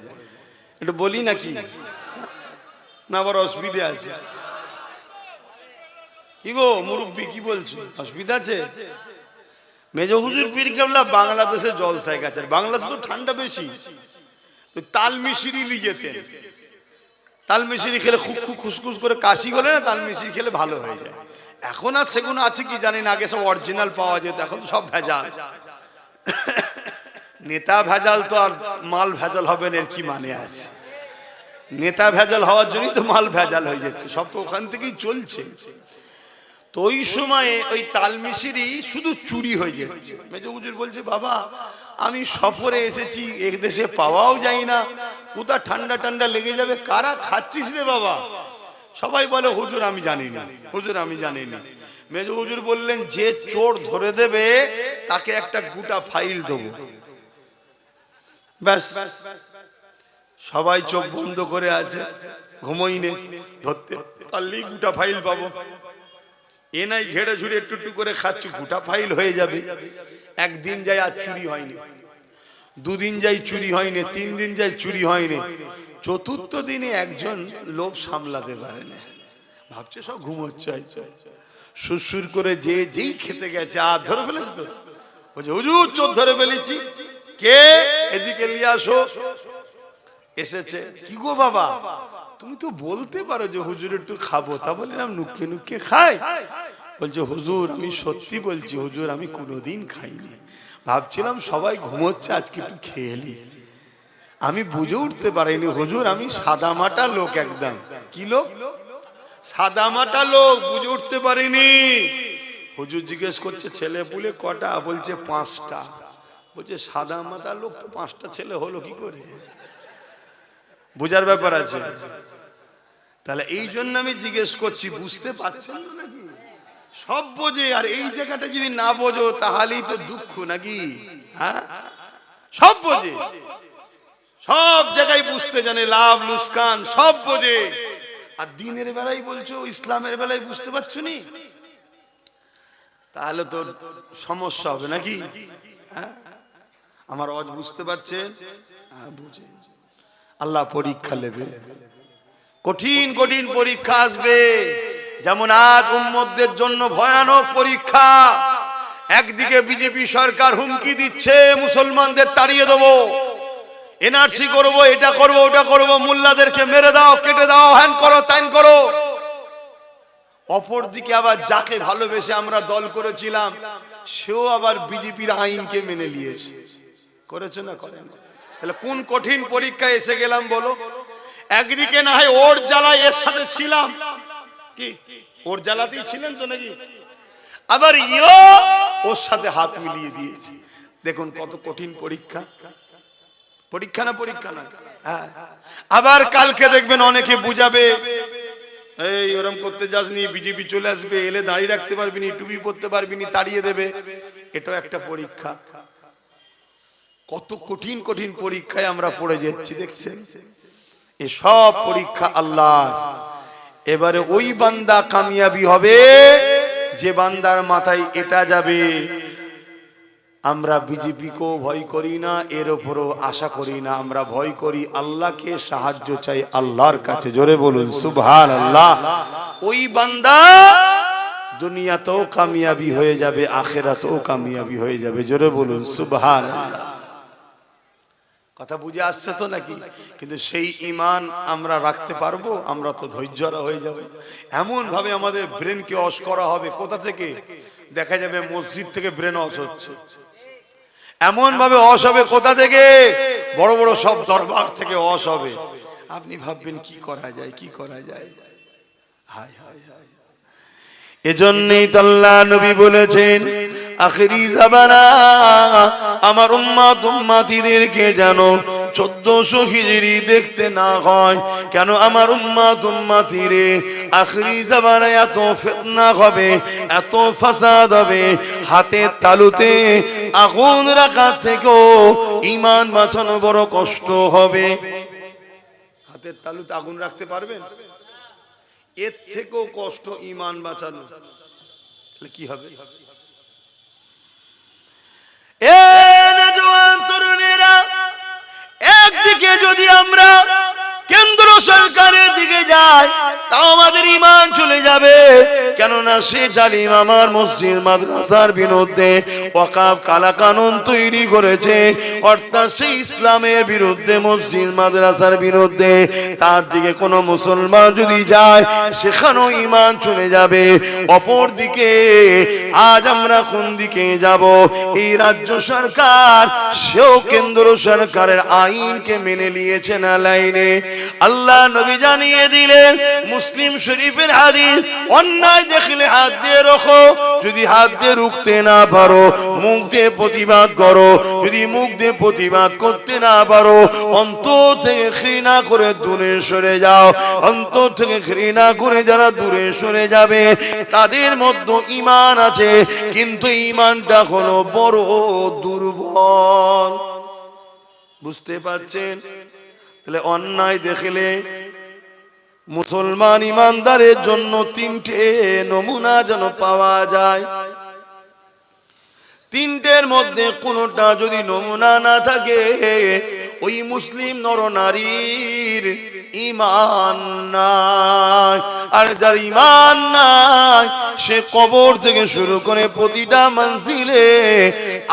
একটু বলি নাকি? না আবার অসুবিধা আছে? কি গো মুরব্বী, কি বলছো, অসুবিধা আছে? মেজো হুজুর পীর কেবলা বাংলাদেশে জলসায় গেছে, বাংলাদেশে তো ঠান্ডা বেশি, তো তাল মিশরি নিয়ে যেতেন। তাল মিশরি খেলে খুব খুসখুস করে কাশি হলে না, তাল মিশরি খেলে ভালো হয়ে যায়। এখন আর সেগুলো আছে কি জানি না, আগে সব অরিজিনাল পাওয়া যেত, এখন সব ভেজাল। নেতা ভেজাল তো আর মাল ভেজাল হবে না, এর কি মানে আছে? নেতা ভেজাল হওয়ার জন্যই তো মাল ভেজাল হয়ে যাচ্ছে, সব তো ওখান থেকেই চলছে। তো ওই সময়ে ওই তালমিশরি শুধু চুরি হয়ে যাচ্ছে। মেজো হুজুর বলছে, বাবা আমি সফরে এসেছি, এক দেশে পাওয়াও যায় না, কোথা ঠান্ডা ঠান্ডা লেগে যাবে, কারা খাচ্ছিস রে বাবা? সবাই বলে হুজুর আমি জানি না, হুজুর আমি জানি না। মেজো হুজুর বললেন যে চোর ধরে দেবে তাকে একটা গোটা ফাইল দেবো। ব্যাস, সবাই চোখ বন্ধ করে আছে, ঘুমোইনে, ধরতে পারলেই গোটা ফাইল পাবো। এ নাই ঝেড়ে ঝুড়ে একটু একটু করে খাচ্ছি, গোটা ফাইল হয়ে যাবে। একদিন যাই আর চুরি হয়নি, দুদিন যাই চুরি হয়নি, 3 দিন যাই চুরি হয়নি, চতুর্থ দিনে একজন লোভ সামলাতে পারে না, ভাবছে সব ঘুমোচ্ছে হয়তো, সুরসুর করে যে যেই খেতে গেছে, আর ধরে ফেলেছে তো, বলছে হুজুর চোর ধরে ফেলেছি। কে? এদিকে নিয়ে আসো। এসেছে। কি গো বাবা, তুমি তো বলতে পারো যে হুজুর একটু খাবো, তা বললাম নুকে নুকে খাই। বলছে হুজুর আমি সত্যি বলছি, হুজুর আমি কোনোদিন খাইনি, ভাবছিলাম সবাই ঘুমোচ্ছে আজকে একটু খেয়ে নি। আমি বুঝে উঠতে পারিনি হুজুর, আমি সাদামাটা লোক একদম। কি লোক? সাদামাটা লোক, বুঝে উঠতে পারিনি। হুজুর জিজ্ঞেস করছে ছেলে পুলে কটা? বলছে 5টা। বলছে সাদামাটা লোক তো 5টা ছেলে হলো কি করে? বুঝার ব্যাপার আছে। তাহলে এই জন্য আমি জিজ্ঞেস করছি, বুঝতে পারছেন নাকি? সব বোঝে, আর এই জায়গাটা যদি না বোঝো তাহলেই তো দুঃখ নাকি? হ্যাঁ, সব বোঝে, সব জায়গায় বুঝতে জানে, লাভ লুসকান সব বোঝে। আর দিনের বেলায় বলছো, ইসলামের বেলায় বুঝতে পারছো নি, তাহলে তো সমস্যা হবে নাকি? হ্যাঁ, আমার আওয়াজ বুঝতে পারছেন? হ্যাঁ বুঝে। আল্লাহ পরীক্ষা নেবে, কঠিন কঠিন পরীক্ষা আসবে। যেমন আজ উম্মতদের জন্য ভয়ানক পরীক্ষা। একদিকে বিজেপি সরকার হুমকি দিচ্ছে মুসলমানদের তাড়িয়ে দেবো, এনআরসি করবো, এটা করবো, ওটা করবো, মোল্লাদেরকে মেরে দাও, কেটে দাও, হ্যান করো, ত্যান করো। অপরদিকে আবার যাকে ভালোবেসে আমরা দল করেছিলাম সেও আবার বিজেপির আইনকে মেনে নিয়েছে। করেছে না? করেন। তাহলে কোন কঠিন পরীক্ষায় এসে গেলাম বলো? একদিকে না হয় ওর জ্বালায় এর সাথে ছিলাম, কি ওর জ্বালাতেই ছিলেন তো নাকি, আবার ইও ওর সাথে হাত মিলিয়ে দিয়েছে। দেখুন কত কঠিন পরীক্ষা। পরীক্ষা না পরীক্ষা না? হ্যাঁ। আবার কালকে দেখবেন অনেকে বুঝাবে, এই ওরম করতে যাসনি, বিজেপি চলে আসবে, এলে দাঁড়িয়ে রাখতে পারবি নি, টুপি পরতে পারবি নি, তাড়িয়ে দেবে। এটাও একটা পরীক্ষা। কত কঠিন কঠিন পরীক্ষায় আমরা পড়ে যাচ্ছি দেখছেন। এই সব পরীক্ষা আল্লাহ। এবারে ওই বান্দা কামিয়াবি হবে যে বান্দার মাথায় এটা যাবে, আমরা বিজেপিকেও ভয় করি না, এর উপরও আশা করি না, আমরা ভয় করি আল্লাহকে, সাহায্য চাই আল্লাহর কাছে। জোরে বলুন সুবহানাল্লাহ। ওই বান্দা দুনিয়াতেও কামিয়াবি হয়ে যাবে, আখিরাতেও কামিয়াবি হয়ে যাবে। জোরে বলুন সুবহানাল্লাহ। কথা বুঝে আসছে তো নাকি? কিন্তু সেই ঈমান আমরা রাখতে পারবো? আমরা তো ধৈর্যরা হয়ে যাব। এমন ভাবে আমাদের ব্রেনকে ওয়াশ করা হবে। কোথা থেকে? দেখা যাবে মসজিদ থেকে ব্রেন ওয়াশ হচ্ছে। এমন ভাবে ওয়াশ হবে কোথা থেকে? বড় বড় সব দরবার থেকে ওয়াশ হবে। আপনি ভাববেন কি করা যায়, কি করা যায়। হায় হায় হায়। এজন্যই তো আল্লাহ নবী বলেছেন আখিরি জামানা আমার উম্মত উম্মতিদেরকে যেন 1400 হিজরি দেখতে না হয়। কেন? আমার উম্মত উম্মতিরে আখিরি জামানায় এত ফিতনা হবে, এত ফাসাদ হবে, হাতের তালুতে আগুন রাখা থেকেও ঈমান বাঁচানো বড় কষ্ট হবে। হাতের তালুতে আগুন রাখতে পারবেন? এর থেকেও কষ্ট ঈমান বাঁচানো। তাহলে কি হবে? এ নওজোয়ান তরুণেরা, একদিকে যদি আমরা কেন্দ্র সরকারের দিকে যাই তাও আমাদের ঈমান চলে যাবে। কেননা সে জালিম আমার মসজিদ মাদ্রাসার বিরুদ্ধে ওয়াকফ কালা কানুন তৈরি করেছে, অর্থাৎ সেই ইসলামের বিরুদ্ধে, মসজিদ মাদ্রাসার বিরুদ্ধে। তার দিকে কোনো মুসলমান যদি যায় সেখানেও ঈমান চলে যাবে। অপর দিকে আজ আমরা কোন দিকে যাব? এই রাজ্য সরকার সেও কেন্দ্র সরকারের আইনকে মেনে নিয়েছে না লাইনে। আল্লাহ নবী জানিয়ে দিলেন মুসলিম শরীফের হাদিস, অন্যায় দেখলে হাত দিয়ে রাখো, যদি হাত দিয়ে রুখতে না পারো মুখ দিয়ে প্রতিবাদ করো, যদি মুখ দিয়ে প্রতিবাদ করতে না পারো অন্তর থেকে ঘৃণা করে দূরে সরে যাও। অন্তর থেকে ঘৃণা করে যারা দূরে সরে যাবে তাদের মধ্যে ঈমান আছে, কিন্তু ঈমানটা হলো বড় দুর্বল। বুঝতে পারছেন? তাহলে অন্যায় দেখলে মুসলমান ইমানদারের জন্য তিনটে নমুনা যেন পাওয়া যায়। তিনটের মধ্যে কোনটা যদি নমুনা না থাকে ওই মুসলিম নরনারীর ঈমান নাই। আর যার ঈমান নাই সে কবর থেকে শুরু করে প্রতিটা মঞ্জিলে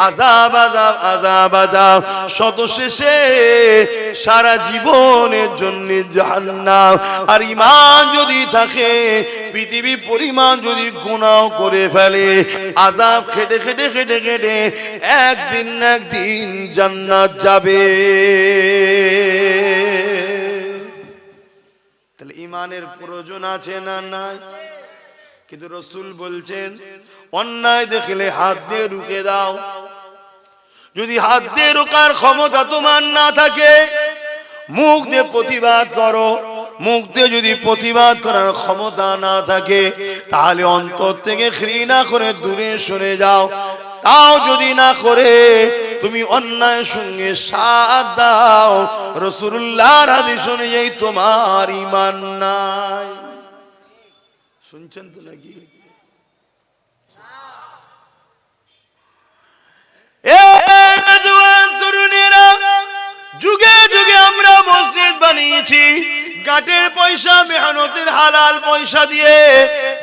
আযাব আযাব আযাব আযাব, শত শেষে সারা জীবনের জন্য জাহান্নাম। আর ঈমান যদি থাকে পৃথিবী পরিমাণ যদি গুনাহ করে ফেলে আযাব খেটে খেটে খেটে খেটে একদিন না একদিন জান্নাত যাবে। তাহলে ঈমানের প্রয়োজন আছে না নাই? কিন্তু রাসূল বলছেন অন্যায় দেখলে হাত দিয়ে রুখে দাও। যদি হাত দিয়ে রোকার ক্ষমতা তোমার না থাকে মুখ দিয়ে প্রতিবাদ করো। মুখ দিয়ে যদি প্রতিবাদ করার ক্ষমতা না থাকে তাহলে অন্তর থেকে ঘৃণা করে দূরে সরে যাও। তাও যদি না করে তুমি অন্যায়ের সঙ্গে সাথ দাও, রাসূলুল্লাহর হাদিস অনুযায়ী তোমার ঈমান নাই। শুনছেন তো নাকি? যুগে যুগে আমরা মসজিদ বানিয়েছি গাটের পয়সা, মেহনতের হালাল পয়সা দিয়ে।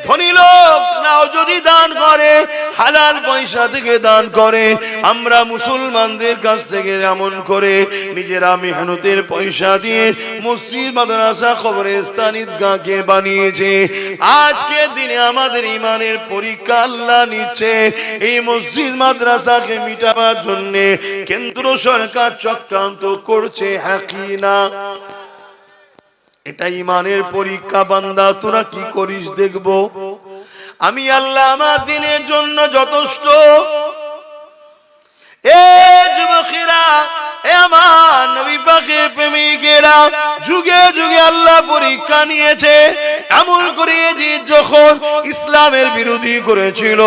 ধনী লোকরাও যদি দান করে হালাল পয়সা থেকে দান করে। আমরা মুসলমানদের কাছ থেকে এমন করে নিজেরা মেহনতের পয়সা দিয়ে মসজিদ, মাদ্রাসা, কবরস্থান, ঈদগাহকে বানিয়েছে। আজকের দিনে আমাদের ঈমানের পরীক্ষা আল্লাহ নিচ্ছে। এই মসজিদ মাদ্রাসাকে মিটাবার জন্য কেন্দ্র সরকার চক্রান্ত করছে, হ্যাঁ কি না? এটা ঈমানের পরীক্ষা। বান্দা তোরা কি করিস দেখবো। আমি আল্লাহ আমার দিনের জন্য যথেষ্ট। এ যুবকেরা, এ আমার নবী পাকের প্রেমিকেরা, যুগে যুগে আল্লাহ পরীক্ষা নিয়েছে। এমন করে যে যখন ইসলামের বিরোধী করেছিল,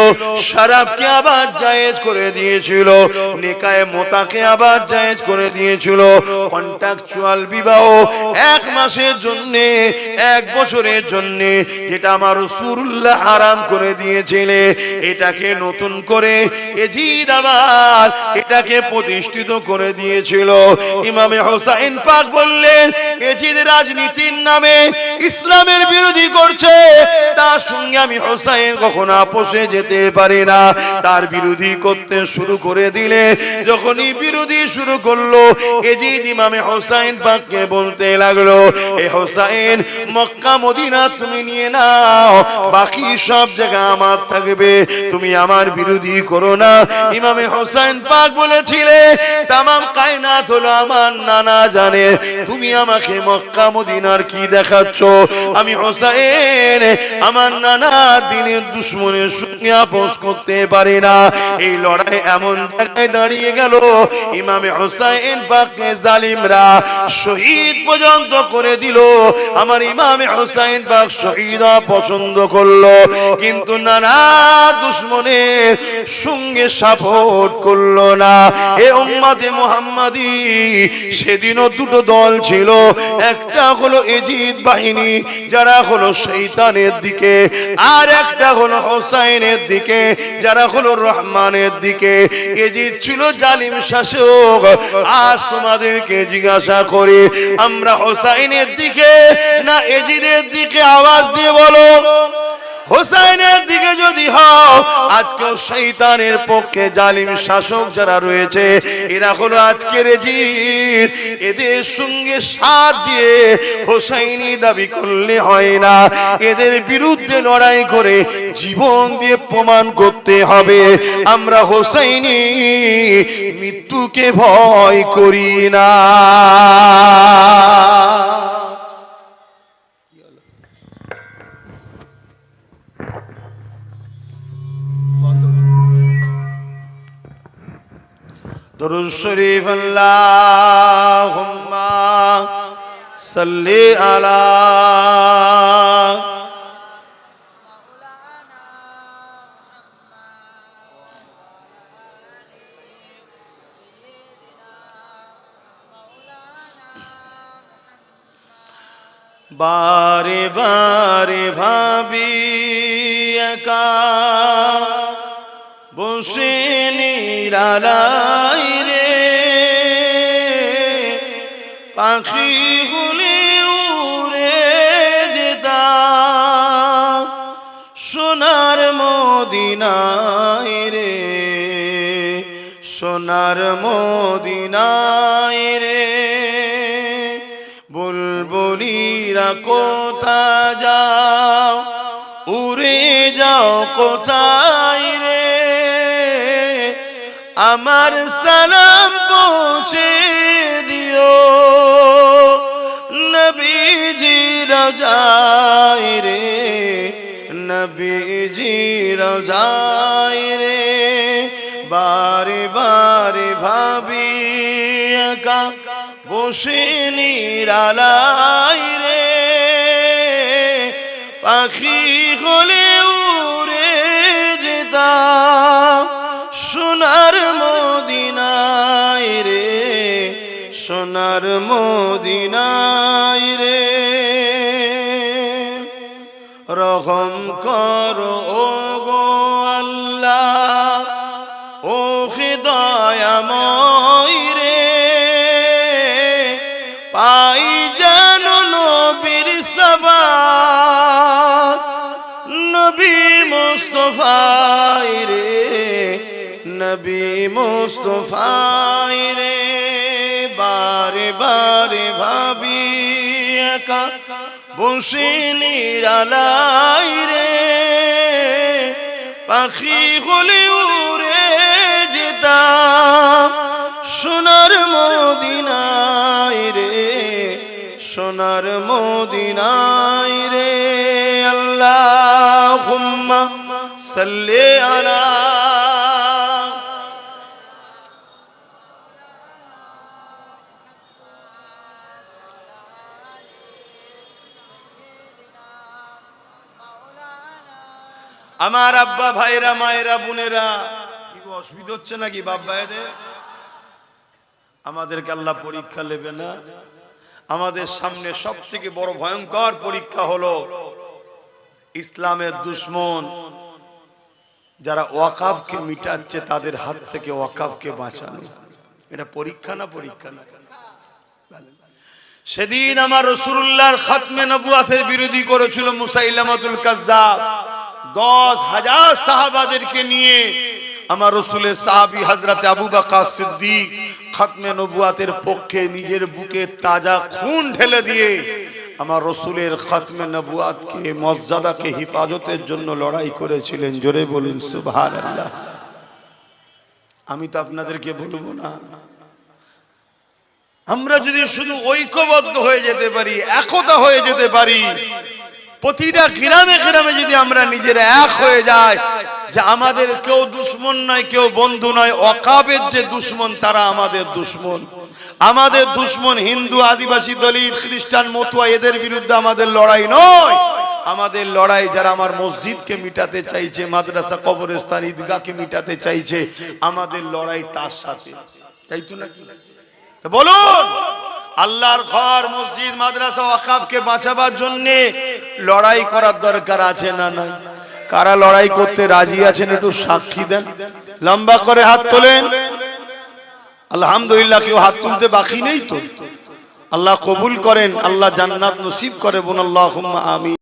শরাবকে আবার জায়েজ করে দিয়েছিল, নিকায়ে মোতাকে আবার জায়েজ করে দিয়েছিল, কন্ট্রাকচুয়াল বিবাহ 1 মাসের জন্য, 1 বছরের জন্য, যেটা আমার রাসূলুল্লাহ হারাম করে দিয়েছিলে, এটাকে নতুন করে এজিদ আবার এটাকে প্রতিষ্ঠিত করে দিয়েছিল। ইমামে হোসাইন পাক বললেন এজিদ রাজনীতির নামে ইসলামের বিরোধী করছে, তার সঙ্গে আমি হোসাইন কখনো আপোষে যেতে পারি না। তার বিরোধী করতে শুরু করে দিলে, যখনই বিরোধী শুরু করলো এজিদ ইমামে হোসাইন পাককে বলতে লাগলো, এ হোসাইন মক্কা মদিনা তুমি নিয়ে নাও, বাকি সব জায়গা আমার থাকবে, তুমি আমার বিরোধী করো না। ইমামে হোসাইন পাক বলেছিলে তামাম কায়নাত হলো আমার নানা জানে, তুমি আমাকে মক্কা মদিনার কি দেখাচ্ছ? আমি হোসাইন আমার নানা দিনের দুশমনের সঙ্গে আপোষ করতে পারি না। এই লড়াই এমন জায়গায় দাঁড়িয়ে গেল ইমামে হোসাইন পাককে জালিমরা শহীদ পর্যন্ত করে দিল। আমার ইমামে হোসাইন পাক শহীদ পছন্দ করলো, কিন্তু নানা দুশমনের সঙ্গে সাপোর্ট করলো না। এ উম্মতে মুহাম্মাদি, সেদিনও দুটো দল ছিল, একটা হলো এজিদ বাহিনী যারা হলো শয়তানের দিকে, আর একটা হলো হোসাইনের দিকে যারা হলো রহমানের দিকে। এজিদ ছিল জালিম শাসক। আজ তোমাদেরকে জিজ্ঞাসা করি, আমরা হোসাইনের দিকে না এজিদের দিকে? আওয়াজ দিয়ে বলো। হোসাইনের দিকে যদি হও, আজকেও শয়তানের পক্ষে জালিম শাসক যারা রয়েছে এরা হলো আজকের এজিদ। এদের সঙ্গে সাথ দিয়ে হোসাইনি দাবি করলে হয় না, এদের বিরুদ্ধে লড়াই করে জীবন দিয়ে প্রমাণ করতে হবে আমরা হোসাইনি মৃত্যুকে ভয় করি না। दुरूद शरीफ अल्लाहुम्मा सल्ली अला बारे बारे भाबी एका বসে নিরালাই রে পাখি গুলি উড়ে যেতাম সোনার মদিনায় রে সোনার মদিনায় রে বুলবুলিরা কোথা যাও উড়ে যাও কোথায় রে আমার সালাম পৌঁছে দিও নবীজি রওজায় রে নবীজি রওজায় রে বারে বারে ভাবি একা বসে নিরালাই রে পাখি হলে উড়ে যেতাম সোনার মদিনায় রে সোনার মদিনায় রে রহম করো ও গো আল্লাহ ও দয়াময় রে পাই জানো নবীর সাবাত নবী মুস্তাফায় রে নবী মুস্তাফায় রে বারে বারে ভাবি একা বসে নিরালাই রে পাখি হলে উড়ে যেতাম সোনার মদিনায় রে সোনার মদিনায় রে আল্লাহুম্মা সাল্লি আলা আমার আব্বা ভাইরা মায়েরা বোনেরা কি অসুবিধা হচ্ছে নাকি বাপ ভাইদের আমাদেরকে আল্লাহ পরীক্ষা নেবে না আমাদের সামনে সবথেকে বড় ভয়ঙ্কর পরীক্ষা হলো ইসলামের দুশমন যারা ওয়াকাফকে মিটাচ্ছে তাদের হাত থেকে ওয়াকাফকে বাঁচানো এটা পরীক্ষা না পরীক্ষা না সেদিন আমার রাসূলুল্লাহর খাতমে নবুয়াতের বিরোধী করেছিল মুসাইলামাতুল কাজ্জাব 10,000 সাহাবাদেরকে নিয়ে আমার রাসূলের সাহাবী হযরত আবু বকর সিদ্দিক খাতমে নবুয়াতের পক্ষে নিজের বুকে তাজা খুন ঢেলে দিয়ে আমার রাসূলের খাতমে নবুয়াতকে মর্যাদাকে হেফাজতের জন্য লড়াই করেছিলেন জোরে বলুন সুবহানাল্লাহ আমি তো আপনাদেরকে বলবো না আমরা যদি শুধু ঐক্যবদ্ধ হয়ে যেতে পারি একতা হয়ে যেতে পারি প্রতিটা গ্রামে গ্রামে যদি আমরা নিজেরা এক হয়ে যাই যে আমাদের কেউ দুশমন নয় কেউ বন্ধু নয় ওয়াকাফের যে দুশমন তারা আমাদের দুশমন আমাদের দুশমন হিন্দু আদিবাসী দলিত খ্রিস্টান মতুয়া এদের বিরুদ্ধে আমাদের লড়াই নয় আমাদের লড়াই যারা আমার মসজিদকে মিটাতে চাইছে মাদ্রাসা কবরস্থান ঈদগাহকে মিটাতে চাইছে আমাদের লড়াই তার সাথে তাই তো নাকি বলুন আল্লাহর ঘর মসজিদ মাদ্রাসা ওয়াকাফকে বাঁচাবার জন্য লড়াই করার দরকার আছে না না কারা লড়াই করতে রাজি আছেন একটু সাক্ষী দেন লম্বা করে হাত তোলেন আলহামদুলিল্লাহ কেউ হাত তুলতে বাকি নেই তো আল্লাহ কবুল করেন আল্লাহ জান্নাত নসিব করে বলুন আল্লাহুম্মা আমিন